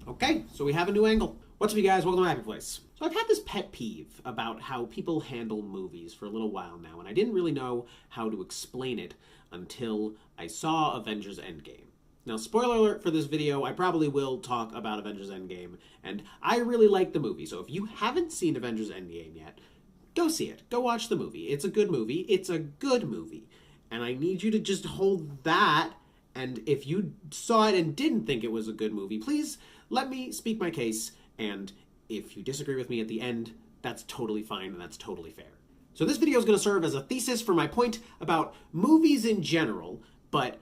Okay, so we have a new angle. What's up, you guys? Welcome to my happy place. So I've had this pet peeve about how people handle movies for a little while now, and I didn't really know how to explain it until I saw Avengers Endgame. Now, spoiler alert for this video, I probably will talk about Avengers Endgame, and I really like the movie, so if you haven't seen Avengers Endgame yet, go see it. Go watch the movie. It's a good movie. It's a good movie. And I need you to just hold that, and if you saw it and didn't think it was a good movie, please let me speak my case, and if you disagree with me at the end, that's totally fine and that's totally fair. So this video is going to serve as a thesis for my point about movies in general, but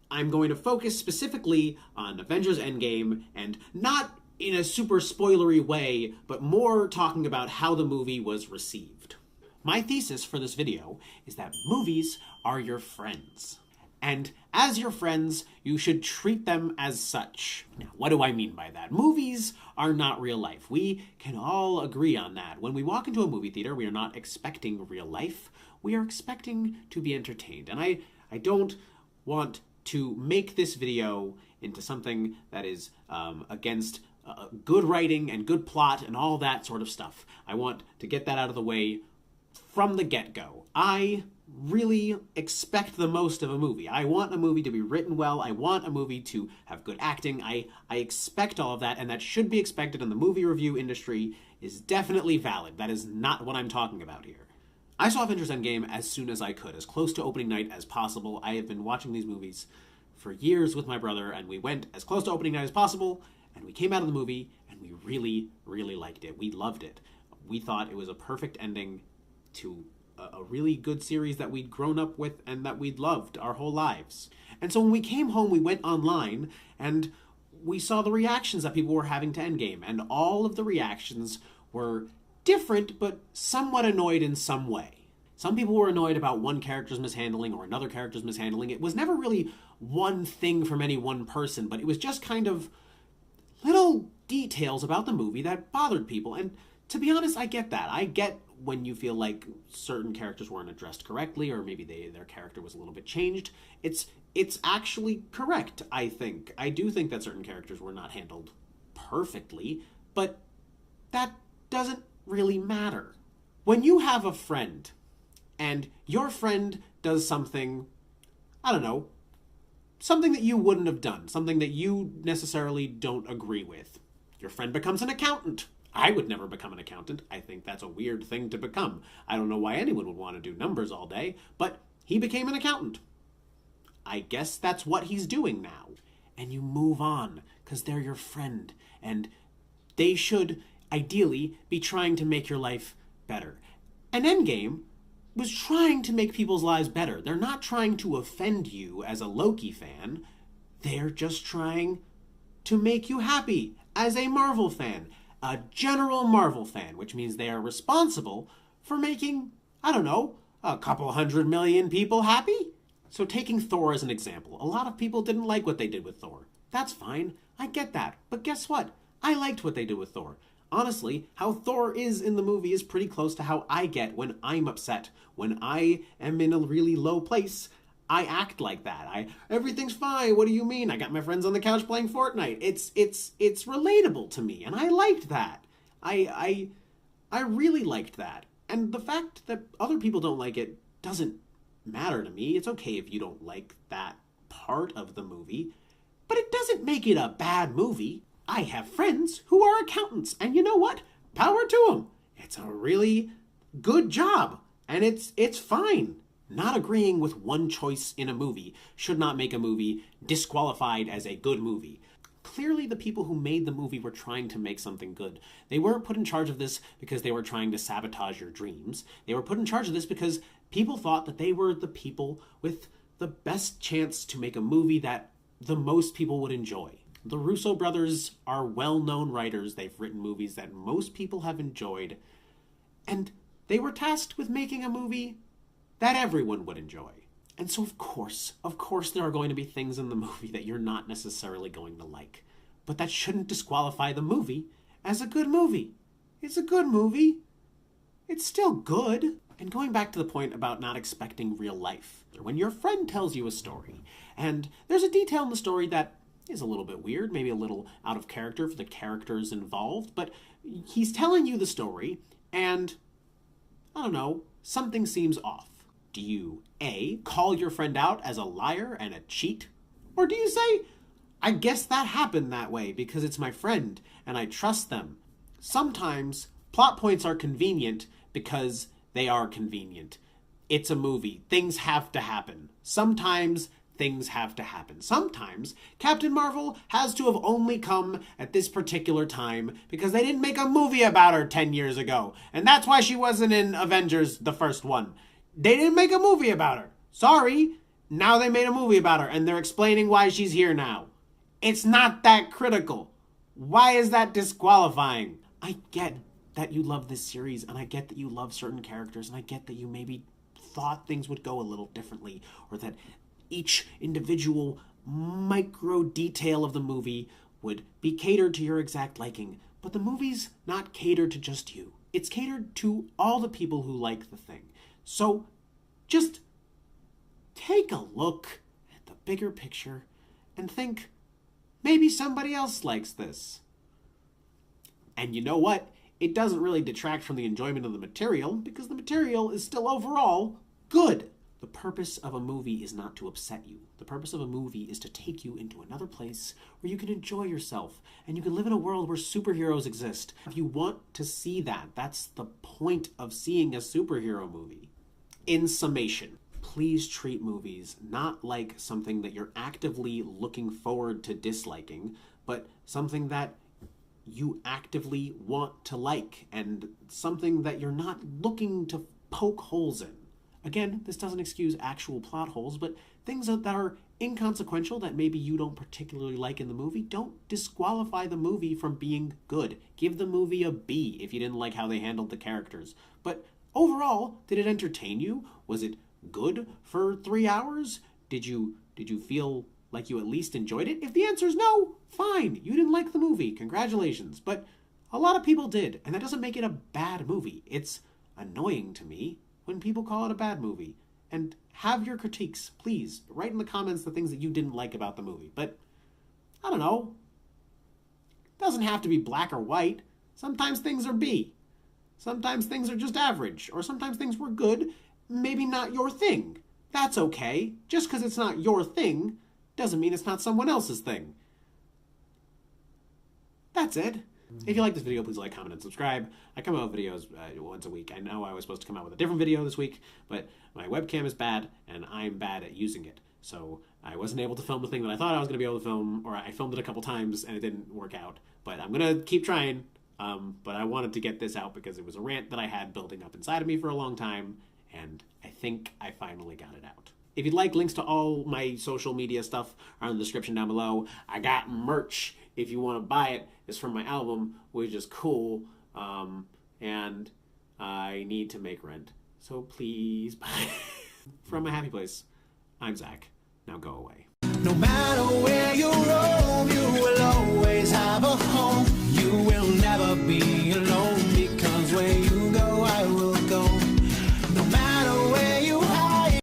I'm going to focus specifically on Avengers Endgame, and not in a super spoilery way, but more talking about how the movie was received. My thesis for this video is that movies are your friends. And as your friends, you should treat them as such. Now, what do I mean by that? Movies are not real life. We can all agree on that. When we walk into a movie theater, we are not expecting real life. We are expecting to be entertained. And I don't want to make this video into something that is against good writing and good plot and all that sort of stuff. I want to get that out of the way from the get-go. I really expect the most of a movie. I want a movie to be written well. I want a movie to have good acting. I expect all of that, and that should be expected, and the movie review industry is definitely valid. That is not what I'm talking about here. I saw Avengers Endgame as soon as I could, as close to opening night as possible. I have been watching these movies for years with my brother, and we went as close to opening night as possible, and we came out of the movie, and we really, really liked it. We loved it. We thought it was a perfect ending to a really good series that we'd grown up with and that we'd loved our whole lives. And so when we came home, we went online and we saw the reactions that people were having to Endgame, and all of the reactions were different but somewhat annoyed in some way. Some people were annoyed about one character's mishandling or another character's mishandling. It was never really one thing from any one person, but it was just kind of little details about the movie that bothered people. And to be honest, I get that. I get when you feel like certain characters weren't addressed correctly, or maybe their character was a little bit changed. It's actually correct, I think. I do think that certain characters were not handled perfectly, but that doesn't really matter. When you have a friend, and your friend does something, I don't know, something that you wouldn't have done, something that you necessarily don't agree with. Your friend becomes an accountant. I would never become an accountant. I think that's a weird thing to become. I don't know why anyone would want to do numbers all day, but he became an accountant. I guess that's what he's doing now. And you move on, because they're your friend, and they should, ideally, be trying to make your life better. And Endgame was trying to make people's lives better. They're not trying to offend you as a Loki fan. They're just trying to make you happy as a Marvel fan. A general Marvel fan, which means they are responsible for making, I don't know, a couple 100 million people happy? So taking Thor as an example, a lot of people didn't like what they did with Thor. That's fine, I get that. But guess what? I liked what they did with Thor. Honestly, how Thor is in the movie is pretty close to how I get when I'm upset. When I am in a really low place, I act like that. Everything's fine. What do you mean? I got my friends on the couch playing Fortnite. It's relatable to me, and I liked that. I really liked that. And the fact that other people don't like it doesn't matter to me. It's okay if you don't like that part of the movie, but it doesn't make it a bad movie. I have friends who are accountants, and you know what? Power to them. It's a really good job, and it's fine. Not agreeing with one choice in a movie should not make a movie disqualified as a good movie. Clearly, the people who made the movie were trying to make something good. They weren't put in charge of this because they were trying to sabotage your dreams. They were put in charge of this because people thought that they were the people with the best chance to make a movie that the most people would enjoy. The Russo brothers are well-known writers. They've written movies that most people have enjoyed. And they were tasked with making a movie that everyone would enjoy. And so of course there are going to be things in the movie that you're not necessarily going to like. But that shouldn't disqualify the movie as a good movie. It's a good movie. It's still good. And going back to the point about not expecting real life, when your friend tells you a story, and there's a detail in the story that is a little bit weird, maybe a little out of character for the characters involved, but he's telling you the story, and I don't know, something seems off. Do you A, call your friend out as a liar and a cheat? Or do you say, I guess that happened that way because it's my friend and I trust them? Sometimes plot points are convenient because they are convenient. It's a movie. Things have to happen. Sometimes things have to happen. Sometimes Captain Marvel has to have only come at this particular time because they didn't make a movie about her 10 years ago. And that's why she wasn't in Avengers, the first one. They didn't make a movie about her. Sorry. Now they made a movie about her and they're explaining why she's here now. It's not that critical. Why is that disqualifying? I get that you love this series and I get that you love certain characters and I get that you maybe thought things would go a little differently or that each individual micro detail of the movie would be catered to your exact liking. But the movie's not catered to just you. It's catered to all the people who like the thing. So just take a look at the bigger picture and think, maybe somebody else likes this. And you know what? It doesn't really detract from the enjoyment of the material because the material is still overall good. The purpose of a movie is not to upset you. The purpose of a movie is to take you into another place where you can enjoy yourself and you can live in a world where superheroes exist. If you want to see that, that's the point of seeing a superhero movie. In summation, please treat movies not like something that you're actively looking forward to disliking, but something that you actively want to like and something that you're not looking to poke holes in. Again, this doesn't excuse actual plot holes, but things that are inconsequential that maybe you don't particularly like in the movie, don't disqualify the movie from being good. Give the movie a B if you didn't like how they handled the characters. But overall, did it entertain you? Was it good for 3 hours? Did you feel like you at least enjoyed it? If the answer is no, fine. You didn't like the movie. Congratulations. But a lot of people did, and that doesn't make it a bad movie. It's annoying to me when people call it a bad movie. And have your critiques, please. Write in the comments the things that you didn't like about the movie. But, I don't know. It doesn't have to be black or white. Sometimes things are B. Sometimes things are just average. Or sometimes things were good, maybe not your thing. That's okay. Just because it's not your thing doesn't mean it's not someone else's thing. That's it. If you like this video, please like, comment, and subscribe. I come out with videos once a week. I know I was supposed to come out with a different video this week, but my webcam is bad, and I'm bad at using it. So I wasn't able to film the thing that I thought I was going to be able to film, or I filmed it a couple times, and it didn't work out. But I'm going to keep trying. But I wanted to get this out because it was a rant that I had building up inside of me for a long time, and I think I finally got it out. If you'd like, links to all my social media stuff are in the description down below. I got merch if you want to buy it. It's from my album, which is cool, and I need to make rent. So please buy it. From my happy place, I'm Zach. Now go away. No matter where you roll.